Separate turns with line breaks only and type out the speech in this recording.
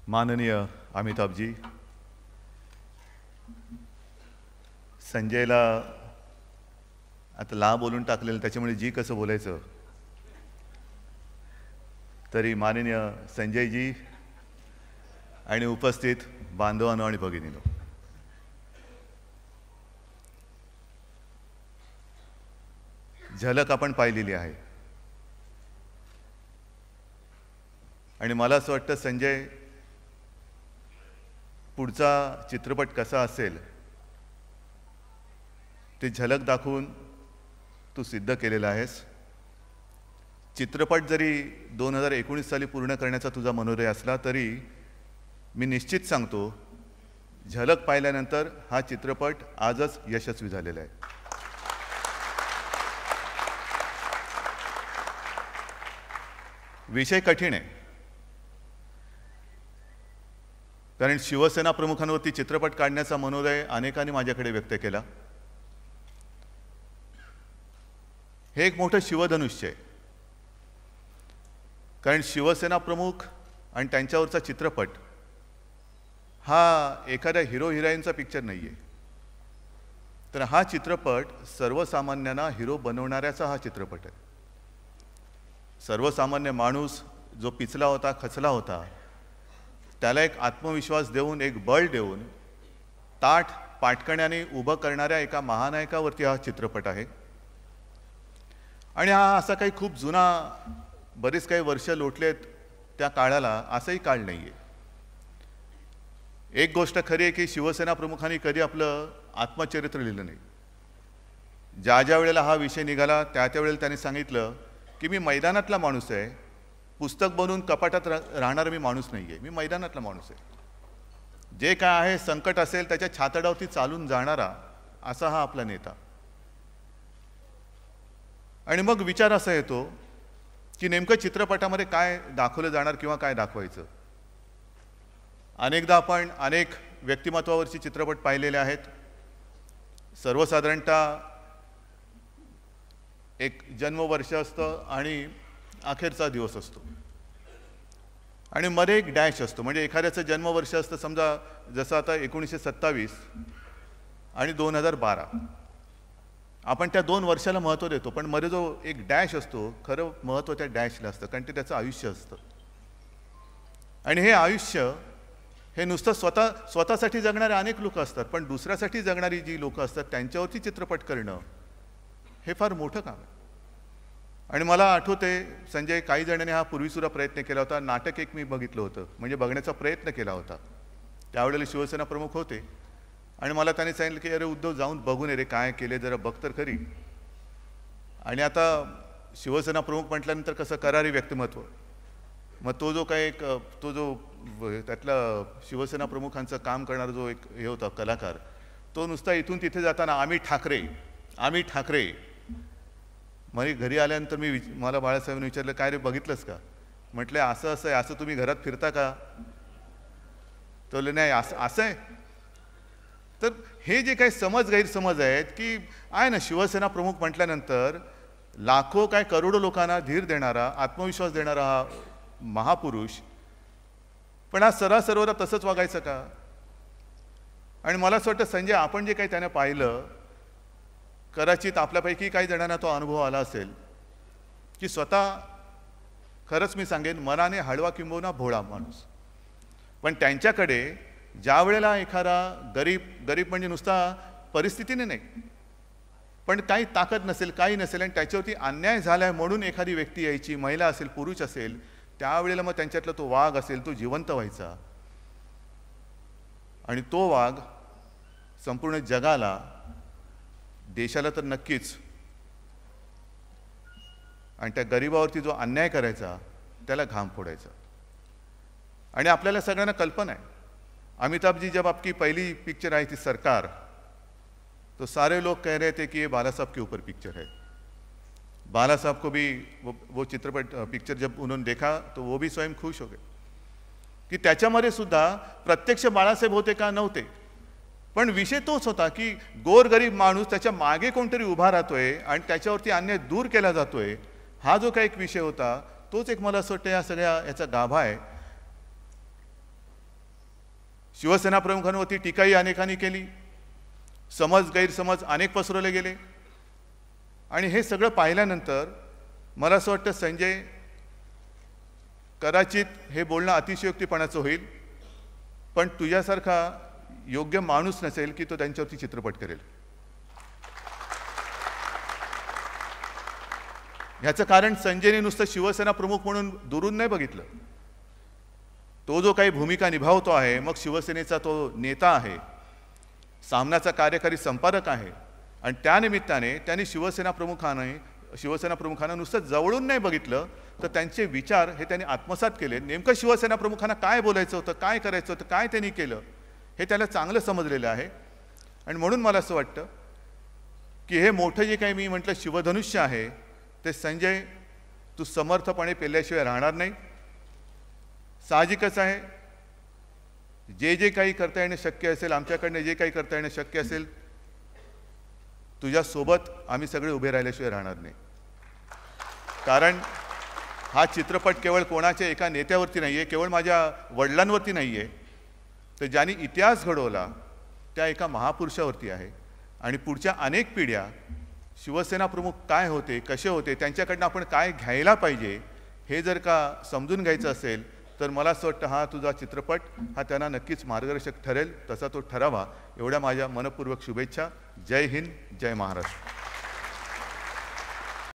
माननीय अमिताभजी, संजयला आता ला बोलून टाकलेलं त्याच्यामुळे जी कसं बोलायचं, तरी माननीय संजयजी आणि उपस्थित बांधवांनो आणि भगिनींनो, झलक आपण पाहिलेली आहे आणि मला असं वाटतं संजय पुढचा चित्रपट कसा असेल ते झलक दाखवून तू सिद्ध केलेला आहेस। चित्रपट जरी 2019 साली पूर्ण करण्याचा तुझा मनोदय असला तरी मी निश्चित सांगतो झलक पाहिल्यानंतर हा चित्रपट आजच यशस्वी झालेला आहे। विषय कठीण आहे कारण शिवसेना प्रमुखांवरती चित्रपट काढण्याचा मनोदय अनेकांनी माझ्याकडे व्यक्त केला। हे एक मोठं शिवधनुष्य आहे कारण शिवसेना प्रमुख आणि त्यांच्यावरचा चित्रपट हा एखाद्या हिरो हिरोईनचा पिक्चर नाही आहे, तर हा चित्रपट सर्वसामान्यांना हिरो बनवणाऱ्याचा हा चित्रपट आहे। सर्वसामान्य माणूस जो पिचला होता, खचला होता, त्याला एक आत्मविश्वास देऊन, एक बळ देऊन ताठ पाटकण्याने उभं करणाऱ्या एका महानायकावरती हा चित्रपट आहे। आणि हा असा काही खूप जुना, बरेच काही वर्ष लोटलेत त्या काळाला, असंही काळ नाही आहे। एक गोष्ट खरी आहे की शिवसेना प्रमुखांनी कधी आपलं आत्मचरित्र लिहिलं नाही। ज्या ज्या वेळेला हा विषय निघाला त्या वेळेला त्यांनी सांगितलं की मी मैदानातला माणूस आहे, पुस्तक बनवून कपाटात राहणारा मी माणूस नाही आहे, मी मैदानातला माणूस आहे। जे काय आहे संकट असेल त्याच्या छातडावरती चालून जाणारा असा हा आपला नेता। आणि मग विचार असा येतो की नेमकं चित्रपटामध्ये काय दाखवलं जाणार किंवा काय दाखवायचं। अनेकदा आपण अनेक व्यक्तिमत्वावरचे चित्रपट पाहिलेले आहेत। सर्वसाधारणतः एक जन्मवर्ष असतं आणि अखेरचा दिवस असतो आणि मध्ये एक डॅश असतो, म्हणजे एखाद्याचं जन्मवर्ष असतं समजा जसं आता 1927 आणि 2012, आपण त्या 2 वर्षाला महत्त्व देतो, पण मध्ये जो एक डॅश असतो खरं महत्त्व त्या डॅशला असतं कारण ते त्याचं आयुष्य असतं। आणि हे आयुष्य हे नुसतं स्वतःसाठी जगणारे अनेक लोक असतात, पण दुसऱ्यासाठी जगणारी जी लोक असतात त्यांच्यावरती चित्रपट करणं हे फार मोठं काम आहे। आणि मला आठवते संजय, काही जणांनी हा पूर्वीसुद्धा प्रयत्न केला होता। नाटक एक मी बघितलं होतं, म्हणजे बघण्याचा प्रयत्न केला होता। त्यावेळेला शिवसेना प्रमुख होते आणि मला त्यांनी सांगितलं की अरे उद्धव जाऊन बघून ये रे, काय केले जरा बघ तर खरी। आणि आता शिवसेना प्रमुख म्हटल्यानंतर कसं करारी व्यक्तिमत्व, मग तो जो काय एक तो जो त्यातला शिवसेना प्रमुखांचं काम करणारा जो एक हे होता कलाकार, तो नुसता इथून तिथे जाताना आम्ही ठाकरे आम्ही ठाकरे। मग घरी आल्यानंतर मला बाळासाहेबांनी विचारलं काय रे बघितलंस का? म्हटलं असं असं आहे, असं तुम्ही घरात फिरता का? तो बोलले नाही असं आहे। तर हे जे काही गैरसमज आहेत की आहे ना, शिवसेना प्रमुख म्हटल्यानंतर लाखो काय करोडो लोकांना धीर देणारा, आत्मविश्वास देणारा हा महापुरुष, पण आज सर्वांना तसंच वागायचं का? आणि मला असं वाटतं संजय, आपण जे काही त्याने पाहिलं, कदाचित आपल्यापैकी काही जणांना तो अनुभव आला असेल की स्वतः खरंच मी सांगेन मनाने हळवा किंबहुना भोळा माणूस, पण त्यांच्याकडे ज्या वेळेला एखादा गरीब म्हणजे नुसता परिस्थितीने नाही, पण काही ताकद नसेल, काही नसेल आणि त्याच्यावरती अन्याय झालाय म्हणून एखादी व्यक्ती यायची, महिला असेल पुरुष असेल, त्यावेळेला मग त्यांच्यातला तो वाघ असेल तो जिवंत व्हायचा आणि तो वाघ संपूर्ण जगाला, देशाला तर नक्कीच, आणि त्या गरिबावरती जो अन्याय करायचा त्याला घाम फोडायचा। आणि आपल्याला सगळ्यांना कल्पना आहे, अमिताभ जी जब आपकी पहली पिक्चर आई थी सरकार, तो सारे लोग कह रहे थे कि ये बाला साहब के ऊपर पिक्चर है। बाला साहब को भी वो चित्रपट पिक्चर जब उन्होंने देखा तो वो भी स्वयं खुश हो गए की त्याच्यामध्ये सुद्धा प्रत्यक्ष बाळासाहेब होते का नव्हते, पण विषय तोच होता की गोरगरीब माणूस त्याच्या मागे कोणतरी उभा राहतोय आणि त्याच्यावरती अन्याय दूर केला जातोय, हा जो काही एक विषय होता तोच एक मला असं वाटतं या सगळ्या याचा गाभा आहे। शिवसेना प्रमुखांवरती टीकाही अनेकांनी केली, समज गैरसमज अनेक पसरवले गेले. आणि हे सगळं पाहिल्यानंतर मला असं वाटतं संजय, कदाचित हे बोलणं अतिशयोक्तीपणाचं होईल, पण तुझ्यासारखा योग्य माणूस नसेल की तो त्यांच्यावरती चित्रपट करेल. ह्याचं कारण संजयने नुसतं शिवसेना प्रमुख म्हणून दुरून नाही बघितलं. तो जो काही भूमिका निभावतो आहे, मग शिवसेनेचा तो नेता आहे, सामनाचा कार्यकारी संपादक आहे, आणि त्यानिमित्ताने त्यांनी शिवसेना प्रमुखांना नुसतं जवळून नाही बघितलं, तर त्यांचे विचार हे त्यांनी आत्मसात केले. नेमकं शिवसेना प्रमुखांना काय बोलायचं होतं, काय करायचं होतं, काय त्यांनी केलं हे त्याला चांगलं समजलेलं आहे. आणि म्हणून मला असं वाटतं की हे मोठं जे काही मी म्हटलं शिवधनुष्य आहे, ते संजय तू समर्थपणे पेलल्याशिवाय राहणार नाही. साहजिकच आहे, जे काही करता येणं शक्य असेल, आमच्याकडनं जे काही करता येणं शक्य असेल, तुझ्यासोबत आम्ही सगळे उभे राहिल्याशिवाय राहणार नाही. कारण हा चित्रपट केवळ कोणाच्या एका नेत्यावरती नाही आहे, केवळ माझ्या वडिलांवरती नाही आहे, तर ज्यांनी इतिहास घडवला त्या एका महापुरुषावरती आहे. आणि पुढच्या अनेक पिढ्या शिवसेना प्रमुख काय होते, कसे होते, त्यांच्याकडनं आपण काय घ्यायला पाहिजे हे जर का समजून घ्यायचं असेल, तर मला असं वाटतं हा तुझा चित्रपट हा त्यांना नक्कीच मार्गदर्शक ठरेल, तसा तो ठरावा. एवढ्या माझ्या मनपूर्वक शुभेच्छा. जय हिंद, जय महाराष्ट्र.